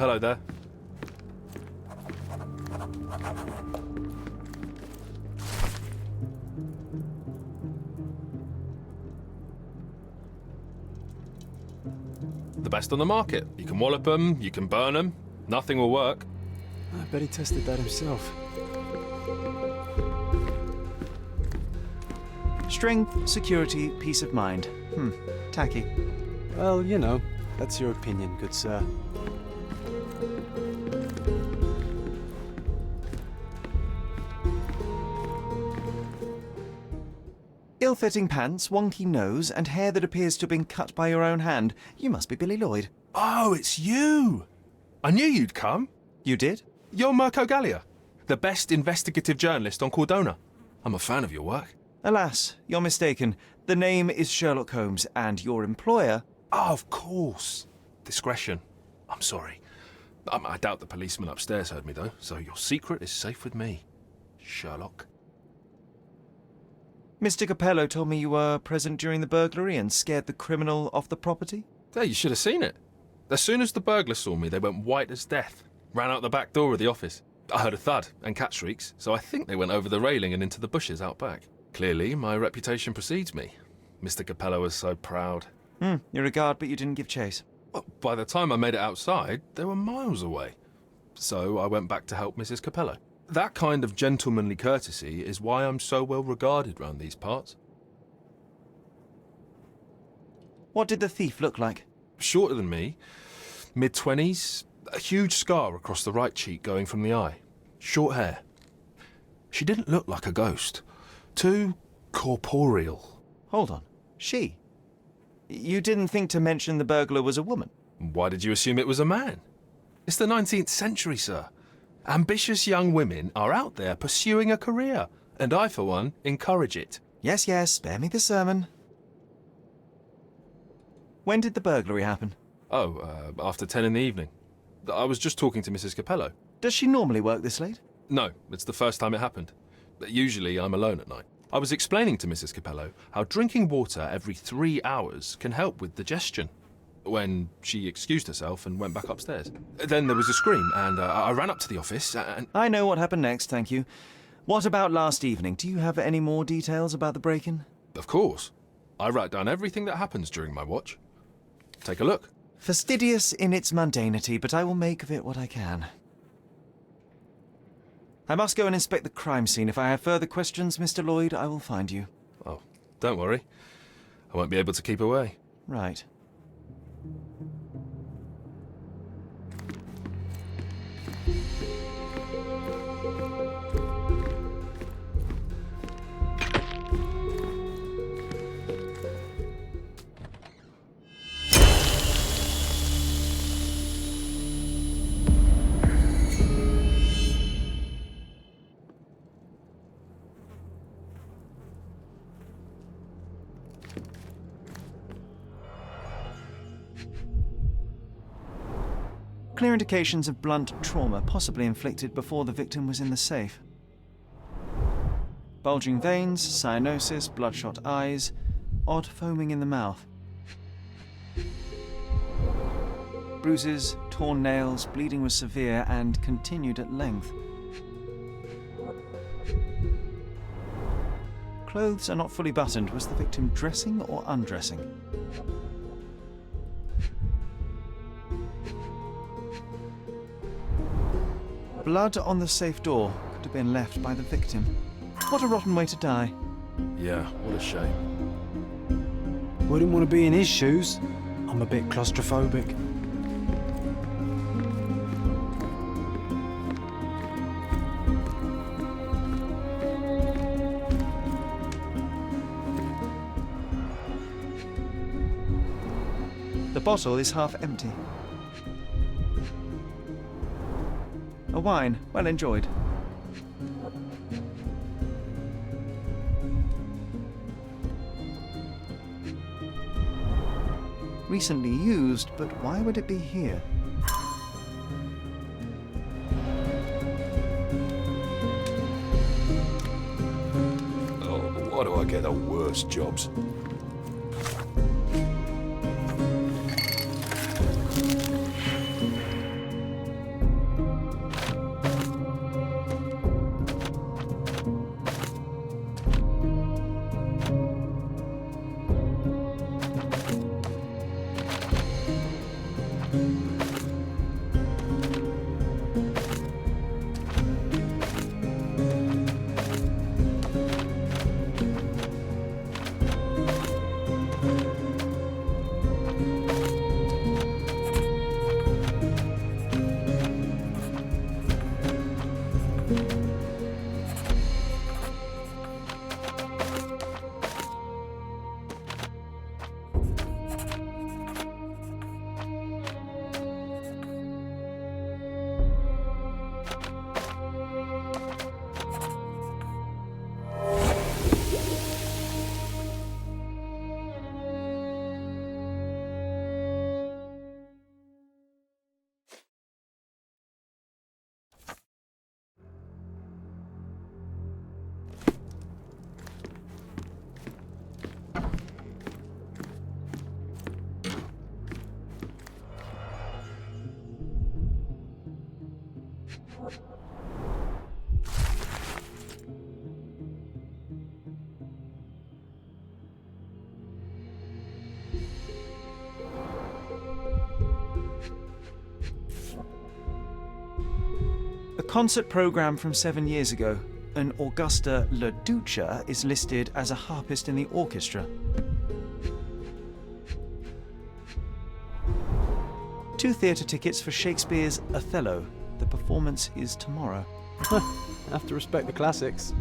Hello there. The best on the market. You can wallop them, you can burn them. Nothing will work. I bet he tested that himself. Strength, security, peace of mind. Tacky. Well, you know, that's your opinion, good sir. Ill-fitting pants, wonky nose, and hair that appears to have been cut by your own hand. You must be Billy Lloyd. Oh, it's you! I knew you'd come. You did? You're Mirko Gallia, the best investigative journalist on Cordona. I'm a fan of your work. Alas, you're mistaken. The name is Sherlock Holmes, and your employer... Oh, of course. Discretion. I'm sorry. I doubt the policeman upstairs heard me, though, so your secret is safe with me, Sherlock. Mr. Capello told me you were present during the burglary and scared the criminal off the property? Yeah, you should have seen it. As soon as the burglars saw me, they went white as death. Ran out the back door of the office. I heard a thud and cat shrieks, so I think they went over the railing and into the bushes out back. Clearly, my reputation precedes me. Mr. Capello was so proud. You're a guard, but you didn't give chase. Well, by the time I made it outside, they were miles away. So I went back to help Mrs. Capello. That kind of gentlemanly courtesy is why I'm so well regarded round these parts. What did the thief look like? Shorter than me, mid-20s, a huge scar across the right cheek going from the eye. Short hair. She didn't look like a ghost. Too corporeal. Hold on. She? You didn't think to mention the burglar was a woman? Why did you assume it was a man? It's the 19th century, sir. Ambitious young women are out there pursuing a career, and I, for one, encourage it. Yes, yes, spare me the sermon. When did the burglary happen? Oh, after 10 in the evening. I was just talking to Mrs. Capello. Does she normally work this late? No, it's the first time it happened. Usually I'm alone at night. I was explaining to Mrs. Capello how drinking water every 3 hours can help with digestion, when she excused herself and went back upstairs. Then there was a scream, and I ran up to the office and... I know what happened next, thank you. What about last evening? Do you have any more details about the break-in? Of course. I write down everything that happens during my watch. Take a look. Fastidious in its mundanity, but I will make of it what I can. I must go and inspect the crime scene. If I have further questions, Mr. Lloyd, I will find you. Oh, don't worry. I won't be able to keep away. Right. Clear indications of blunt trauma, possibly inflicted before the victim was in the safe. Bulging veins, cyanosis, bloodshot eyes, odd foaming in the mouth. Bruises, torn nails, bleeding was severe and continued at length. Clothes are not fully buttoned. Was the victim dressing or undressing? Blood on the safe door could have been left by the victim. What a rotten way to die. Yeah, what a shame. Wouldn't want to be in his shoes. I'm a bit claustrophobic. The bottle is half empty. A wine, well enjoyed. Recently used, but why would it be here? Oh, why do I get the worst jobs? Concert programme from 7 years ago. An Augusta La Duca is listed as a harpist in the orchestra. 2 theatre tickets for Shakespeare's Othello. The performance is tomorrow. Have to respect the classics.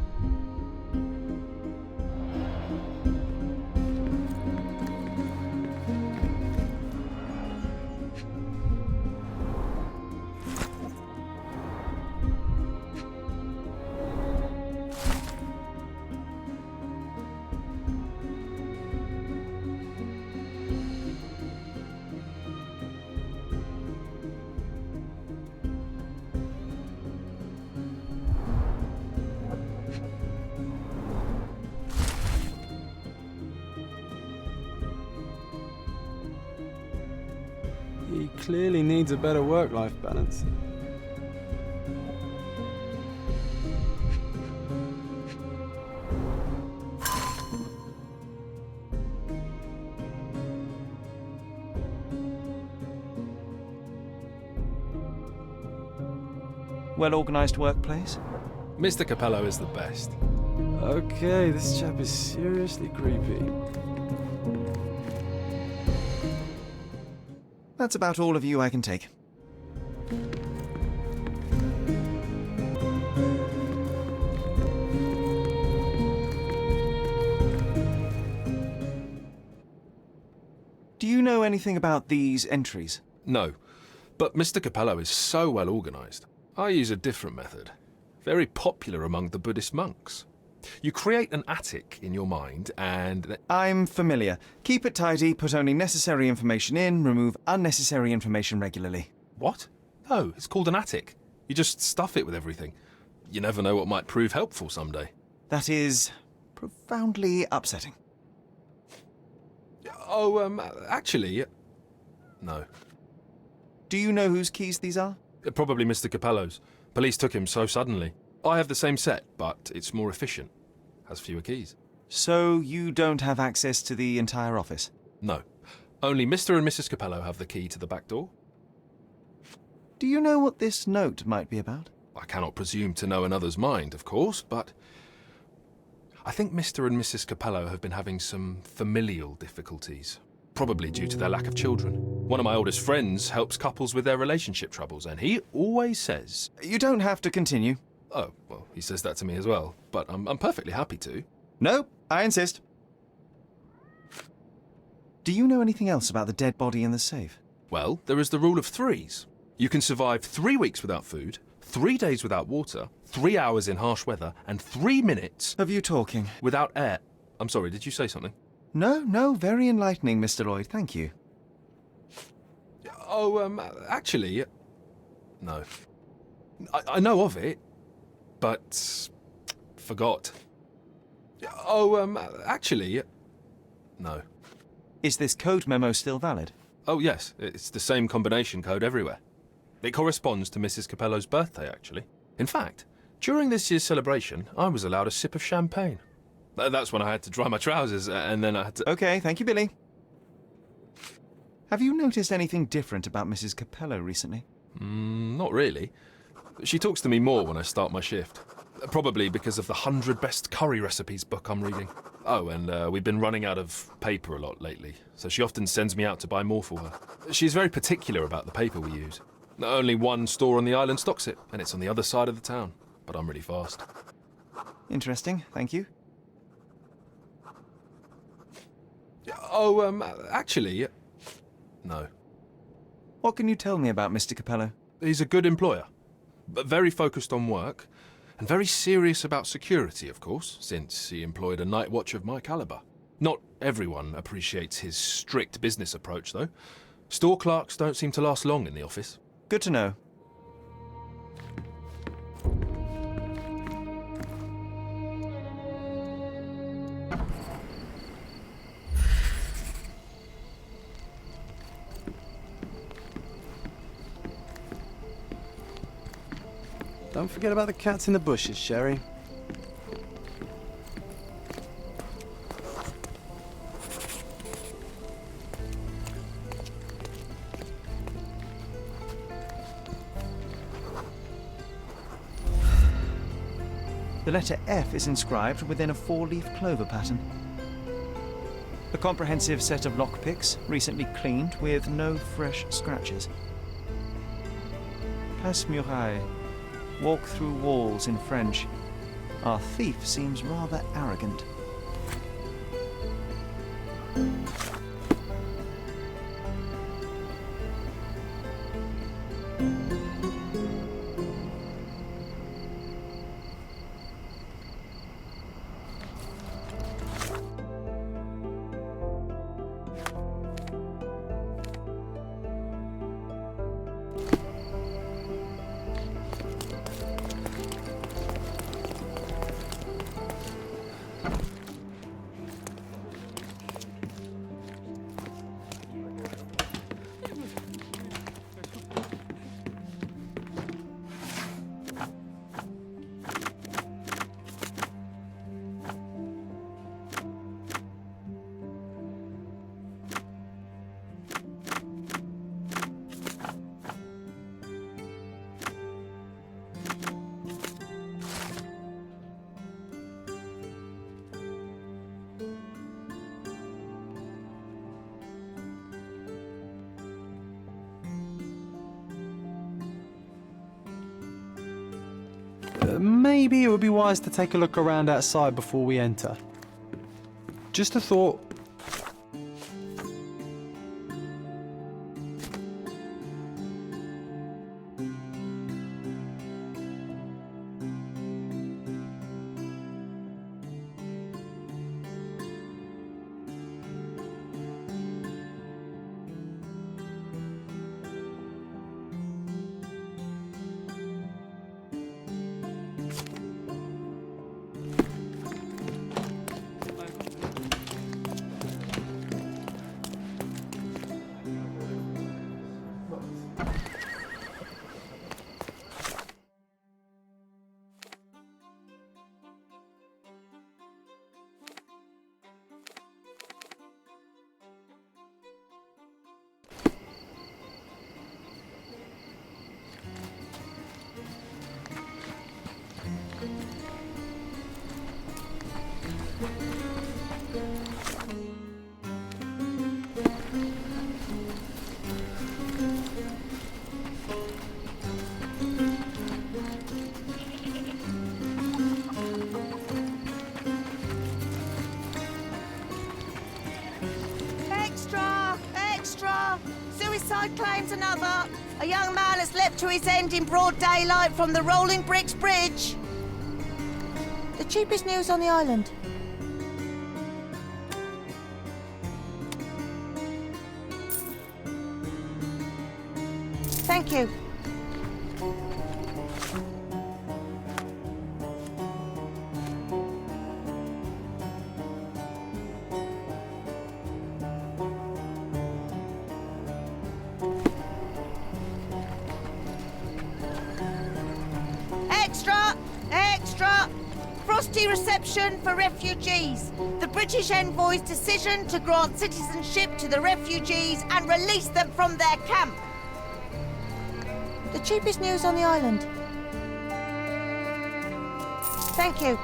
He clearly needs a better work-life balance. Well-organised workplace? Mr. Capello is the best. Okay, this chap is seriously creepy. That's about all of you I can take. Do you know anything about these entries? No, but Mr. Capello is so well organised. I use a different method, very popular among the Buddhist monks. You create an attic in your mind and... I'm familiar. Keep it tidy, put only necessary information in, remove unnecessary information regularly. What? No, it's called an attic. You just stuff it with everything. You never know what might prove helpful someday. That is profoundly upsetting. Oh, actually... No. Do you know whose keys these are? Probably Mr. Capello's. Police took him so suddenly. I have the same set, but it's more efficient. Has fewer keys. So you don't have access to the entire office? No. Only Mr. and Mrs. Capello have the key to the back door. Do you know what this note might be about? I cannot presume to know another's mind, of course, but... I think Mr. and Mrs. Capello have been having some familial difficulties. Probably due to their lack of children. One of my oldest friends helps couples with their relationship troubles, and he always says... You don't have to continue. Oh, well, he says that to me as well, but I'm perfectly happy to. No, I insist. Do you know anything else about the dead body in the safe? Well, there is the rule of threes. You can survive 3 weeks without food, 3 days without water, 3 hours in harsh weather, and 3 minutes... Of you talking? ...without air. I'm sorry, did you say something? No, very enlightening, Mr. Lloyd, thank you. Oh, actually... No. I know of it, but... forgot. Oh, actually... No. Is this code memo still valid? Oh, yes. It's the same combination code everywhere. It corresponds to Mrs. Capello's birthday, actually. In fact, during this year's celebration, I was allowed a sip of champagne. That's when I had to dry my trousers, and then I had to... Okay, thank you, Billy. Have you noticed anything different about Mrs. Capello recently? Not really. She talks to me more when I start my shift. Probably because of the 100 Best Curry Recipes book I'm reading. Oh, and we've been running out of paper a lot lately, so she often sends me out to buy more for her. She's very particular about the paper we use. Only one store on the island stocks it, and it's on the other side of the town. But I'm really fast. Interesting, thank you. Oh, actually... No. What can you tell me about Mr. Capello? He's a good employer, but very focused on work, and very serious about security, of course, since he employed a night watch of my caliber. Not everyone appreciates his strict business approach, though. Store clerks don't seem to last long in the office. Good to know. Don't forget about the cats in the bushes, Sherry. The letter F is inscribed within a 4-leaf clover pattern. A comprehensive set of lockpicks, recently cleaned with no fresh scratches. Passe-muraille. Walk through walls in French. Our thief seems rather arrogant. Maybe it would be wise to take a look around outside before we enter. Just a thought. Suicide claims another. A young man has leapt to his end in broad daylight from the Rolling Bricks Bridge. The cheapest news on the island. Thank you. Extra! Extra! Frosty reception for refugees. The British envoy's decision to grant citizenship to the refugees and release them from their camp. The cheapest news on the island. Thank you.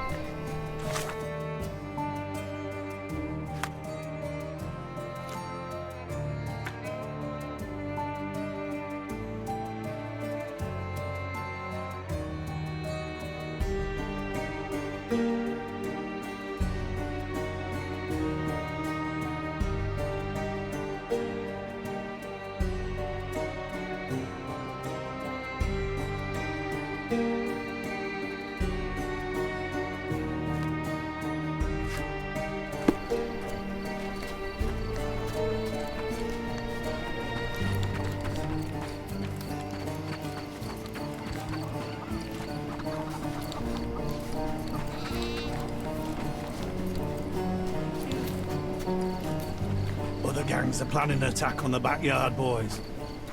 Other gangs are planning an attack on the backyard, boys.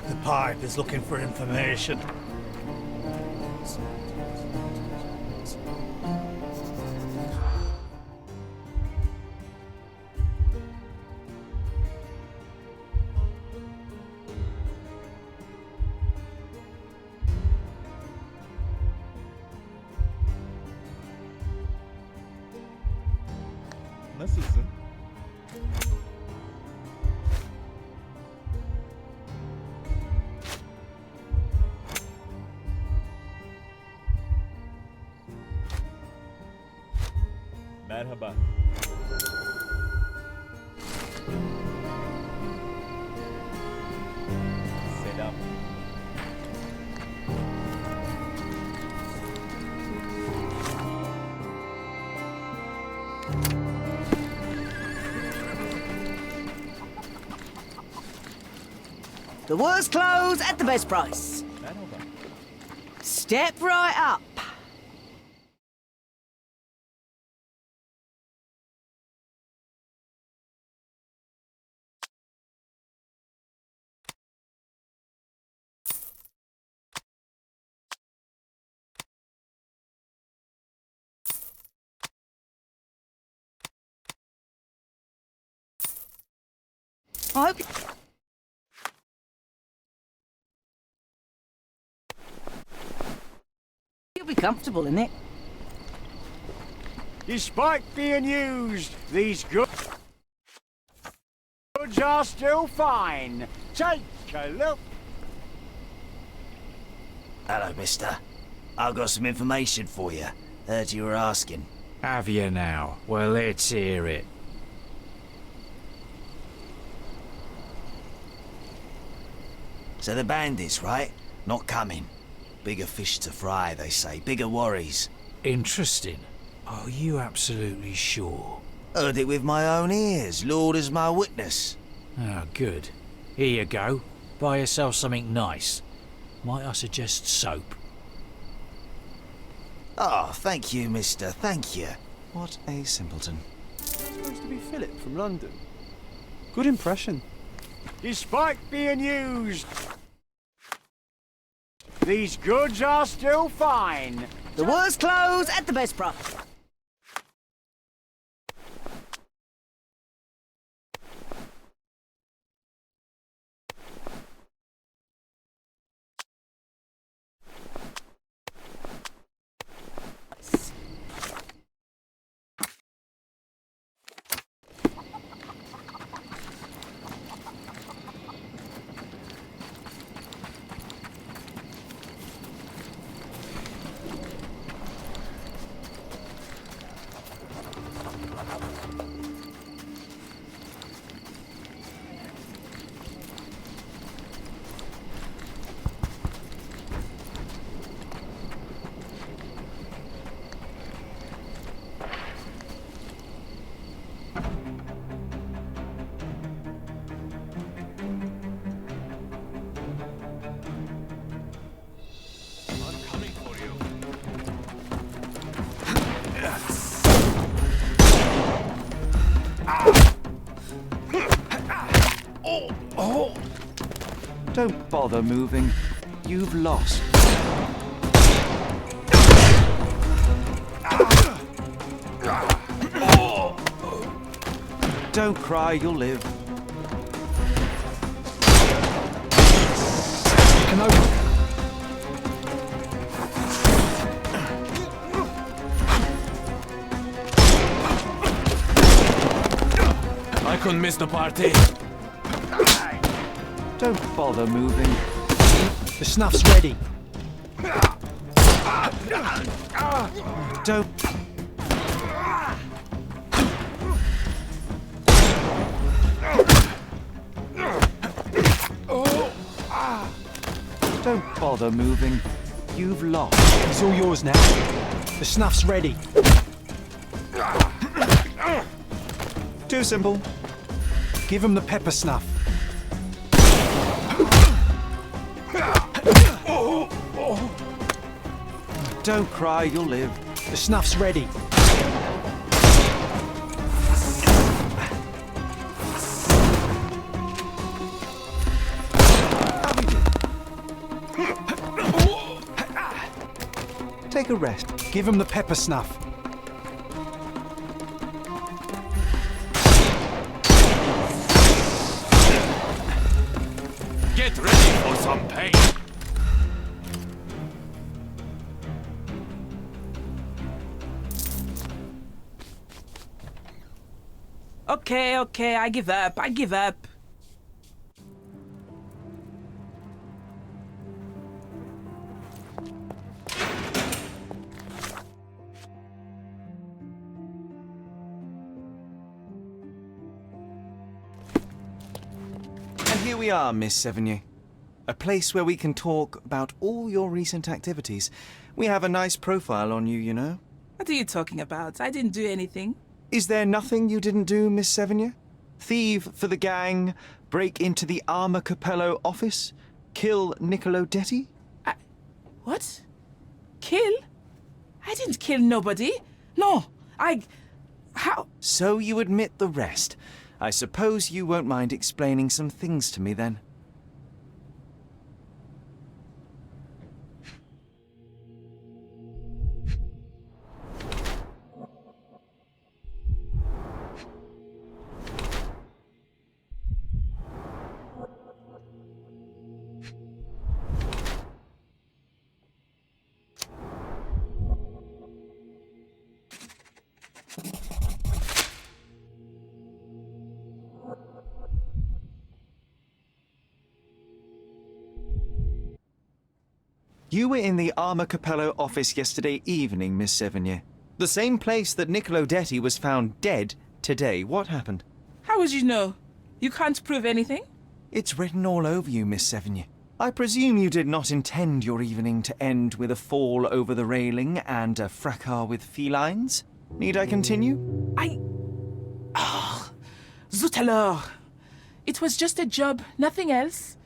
The pipe is looking for information. Nasılsın? Merhaba. Selam. The worst clothes at the best price. Merhaba. Step right up. I hope you'll be comfortable in it. Despite being used, these goods are still fine. Take a look. Hello, mister. I've got some information for you. Heard you were asking. Have you now? Well, let's hear it. So the bandits, right? Not coming. Bigger fish to fry, they say. Bigger worries. Interesting. Are you absolutely sure? Heard it with my own ears. Lord is my witness. Ah, good. Here you go. Buy yourself something nice. Might I suggest soap? Oh, thank you, mister. Thank you. What a simpleton. Supposed to be Philip from London. Good impression. Despite being used, these goods are still fine. The worst clothes at the best price. Don't bother moving. You've lost. Don't cry, you'll live. You can open. I couldn't miss the party. Don't bother moving. The snuff's ready. Don't... Don't bother moving. You've lost. It's all yours now. The snuff's ready. Too simple. Give him the pepper snuff. Don't cry, you'll live. The snuff's ready. Take a rest. Give him the pepper snuff. Get ready for some pain. Okay, I give up. And here we are, Miss Sevigny. A place where we can talk about all your recent activities. We have a nice profile on you, you know. What are you talking about? I didn't do anything. Is there nothing you didn't do, Miss Sevigny? Thieve for the gang, break into the Armor Capello office, kill Niccolo Detti? What? Kill? I didn't kill nobody. No, How? So you admit the rest. I suppose you won't mind explaining some things to me then. You were in the Armor Capello office yesterday evening, Miss Sevigny. The same place that Niccolo Detti was found dead today. What happened? How would you know? You can't prove anything? It's written all over you, Miss Sevigny. I presume you did not intend your evening to end with a fall over the railing and a fracas with felines? Need I continue? Zut alors! It was just a job, nothing else.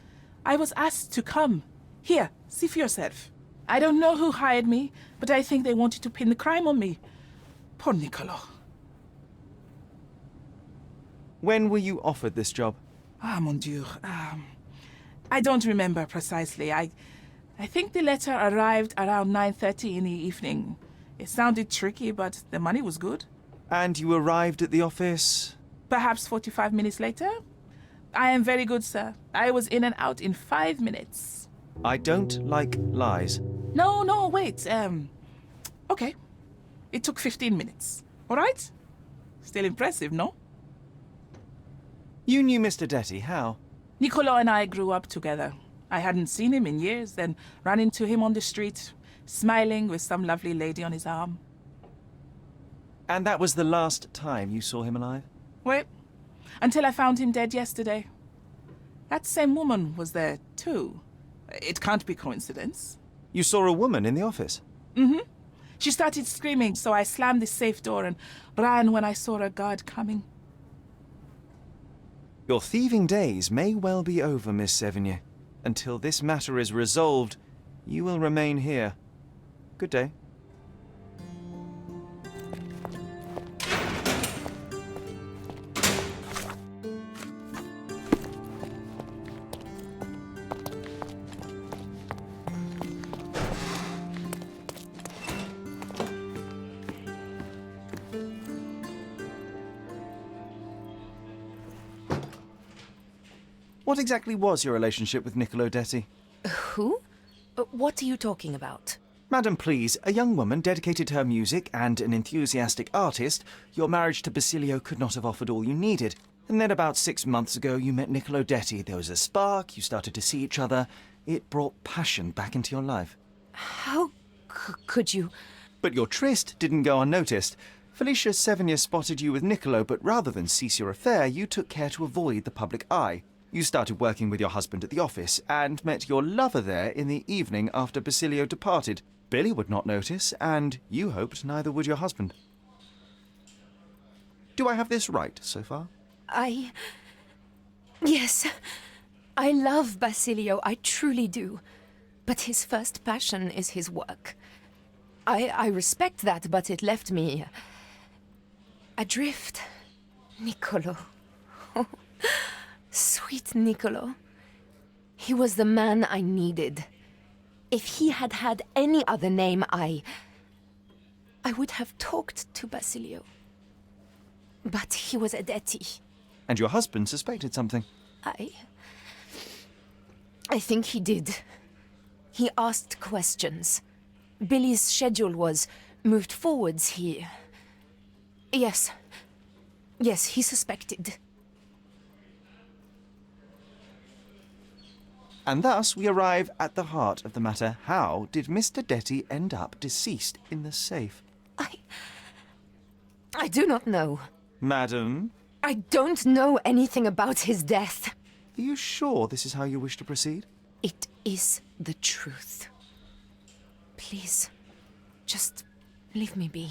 I was asked to come. Here, see for yourself. I don't know who hired me, but I think they wanted to pin the crime on me. Poor Niccolo. When were you offered this job? Ah, mon Dieu. I don't remember precisely. I think the letter arrived around 9:30 in the evening. It sounded tricky, but the money was good. And you arrived at the office? Perhaps 45 minutes later? I am very good, sir. I was in and out in 5 minutes. I don't like lies. No, wait. Okay. It took 15 minutes. All right? Still impressive, no? You knew Mr. Detti, how? Niccolo and I grew up together. I hadn't seen him in years, then ran into him on the street, smiling with some lovely lady on his arm. And that was the last time you saw him alive? Wait, until I found him dead yesterday. That same woman was there, too. It can't be coincidence. You saw a woman in the office? Mm-hmm. She started screaming, so I slammed the safe door and ran when I saw a guard coming. Your thieving days may well be over, Miss Sevigny. Until this matter is resolved, you will remain here. Good day. What exactly was your relationship with Niccolo Detti? Who? What are you talking about? Madam, please, a young woman dedicated to her music and an enthusiastic artist, your marriage to Basilio could not have offered all you needed. And then about 6 months ago, you met Niccolo Detti. There was a spark, you started to see each other. It brought passion back into your life. How could you? But your tryst didn't go unnoticed. Felicia Sevigny spotted you with Niccolo, but rather than cease your affair, you took care to avoid the public eye. You started working with your husband at the office and met your lover there in the evening after Basilio departed. Billy would not notice, and you hoped neither would your husband. Do I have this right so far? Yes. I love Basilio, I truly do. But his first passion is his work. I respect that, but it left me adrift. Niccolo. Sweet Niccolo. He was the man I needed. If he had had any other name, I would have talked to Basilio. But he was a Detti. And your husband suspected something. I think he did. He asked questions. Billy's schedule was moved forwards here. Yes. Yes, he suspected. And thus we arrive at the heart of the matter. How did Mr. Detty end up deceased in the safe? I do not know. Madam, I don't know anything about his death. are you sure this is how you wish to proceed? It is the truth. Please, just leave me be.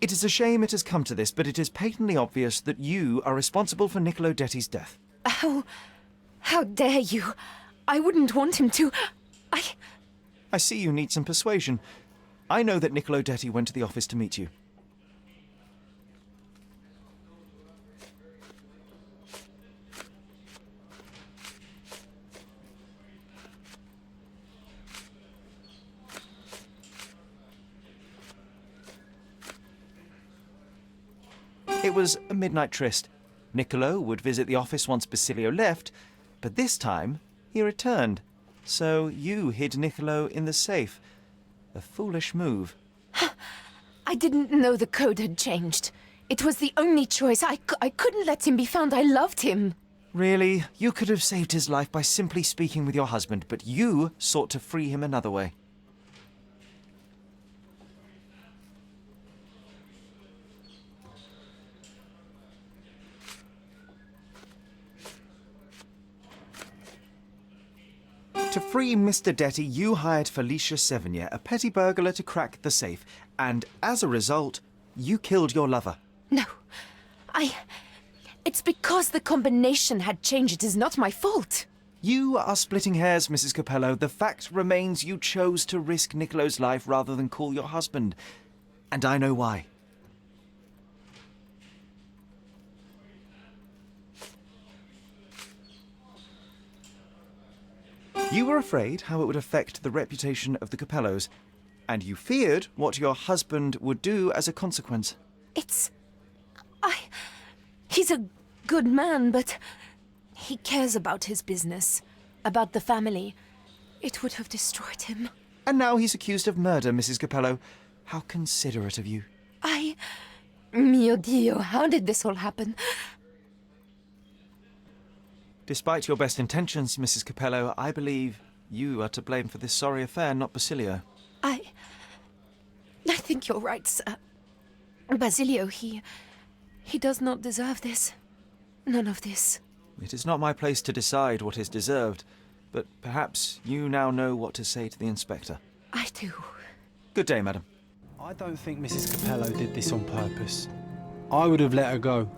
It is a shame it has come to this, but it is patently obvious that you are responsible for Niccolo Detti's death. How dare you? I wouldn't want him to. I see you need some persuasion. I know that Niccolo Detty went to the office to meet you. It was a midnight tryst. Niccolo would visit the office once Basilio left, but this time he returned. So you hid Niccolo in the safe. A foolish move. I didn't know the code had changed. It was the only choice. I couldn't let him be found. I loved him. Really, you could have saved his life by simply speaking with your husband, but you sought to free him another way. To free Mr. Detty, you hired Felicia Sevigny, a petty burglar, to crack the safe, and as a result, you killed your lover. No. It's because the combination had changed. It is not my fault. You are splitting hairs, Mrs. Capello. The fact remains you chose to risk Niccolo's life rather than call your husband. And I know why. You were afraid how it would affect the reputation of the Capellos, and you feared what your husband would do as a consequence. He's a good man, but he cares about his business, about the family. It would have destroyed him. And now he's accused of murder, Mrs. Capello. How considerate of you. Mio Dio, how did this all happen? Despite your best intentions, Mrs. Capello, I believe you are to blame for this sorry affair, not Basilio. I think you're right, sir. Basilio, he does not deserve this. None of this. It is not my place to decide what is deserved, but perhaps you now know what to say to the inspector. I do. Good day, madam. I don't think Mrs. Capello did this on purpose. I would have let her go.